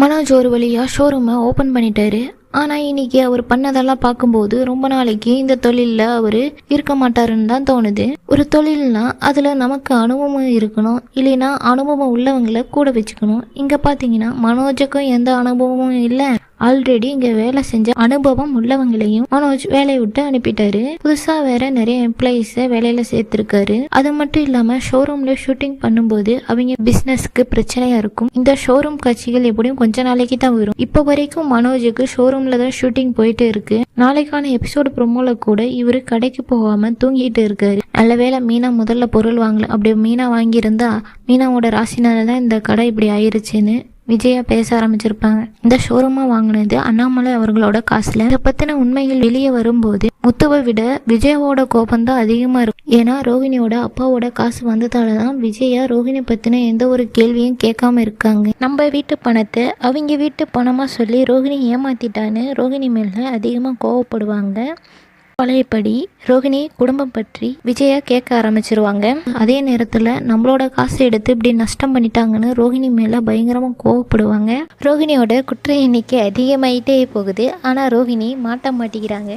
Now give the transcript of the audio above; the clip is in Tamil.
மனோஜ் ஒரு வழியாக ஷோரூமை ஓப்பன் பண்ணிட்டாரு. ஆனால் இன்னைக்கு அவர் பண்ணதெல்லாம் பார்க்கும்போது ரொம்ப நாளைக்கு இந்த தொழிலில் அவர் இருக்க மாட்டாருன்னு தான் தோணுது. ஒரு தொழில்னா அதில் நமக்கு அனுபவம் இருக்கணும், இல்லைன்னா அனுபவம் உள்ளவங்களை கூட வச்சுக்கணும். இங்கே பார்த்தீங்கன்னா மனோஜுக்கும் எந்த அனுபவமும் இல்லை. ஆல்ரெடி இங்கே வேலை செஞ்ச அனுபவம் உள்ளவங்களையும் மனோஜ் வேலையை விட்டு அனுப்பிட்டாரு. புதுசாக வேற நிறைய எம்ப்ளாயீஸை வேலையில சேர்த்திருக்காரு. அது மட்டும் இல்லாமல் ஷோரூம்ல ஷூட்டிங் பண்ணும்போது அவங்க பிஸ்னஸ்க்கு பிரச்சனையா இருக்கும். இந்த ஷோரூம் காட்சிகள் எப்படியும் கொஞ்ச நாளைக்கு தான் வரும். இப்போ வரைக்கும் மனோஜுக்கு ஷோரூம்ல தான் ஷூட்டிங் போயிட்டு இருக்கு. நாளைக்கான எபிசோடு ப்ரோமோல கூட இவரு கடைக்கு போகாம தூங்கிட்டு இருக்காரு. நல்ல வேளை மீனா முதல்ல பொருள் வாங்கல. அப்படியே மீனா வாங்கியிருந்தா மீனாவோட ராசினால தான் இந்த கடை இப்படி ஆயிருச்சுன்னு விஜயா பேச ஆரம்பிச்சிருப்பாங்க. இந்த ஷோரூமா வாங்கினது அண்ணாமலை அவர்களோட காசுல. இதை பத்தின உண்மைகள் வெளியே வரும்போது முத்துவை விட விஜயாவோட கோபம் தான் அதிகமா இருக்கும். ஏன்னா ரோஹிணியோட அப்பாவோட காசு வந்ததாலதான் விஜயா ரோஹிணி பத்தின எந்த ஒரு கேள்வியும் கேட்காம இருக்காங்க. நம்ம வீட்டு பணத்தை அவங்க வீட்டு பணமா சொல்லி ரோஹிணி ஏமாத்திட்டான்னு ரோஹிணி மேல அதிகமா கோவப்படுவாங்க. பழையபடி ரோஹிணி குடும்பம் பற்றி விஜயா கேட்க ஆரம்பிச்சிருவாங்க. அதே நேரத்தில் நம்மளோட காசு எடுத்து இப்படி நஷ்டம் பண்ணிட்டாங்கன்னு ரோஹிணி மேலே பயங்கரமாக கோவப்படுவாங்க. ரோஹிணியோட குற்ற எண்ணிக்கை அதிகமாயிட்டே போகுது. ஆனால் ரோஹிணி மாட்ட மாட்டேங்கிறாங்க.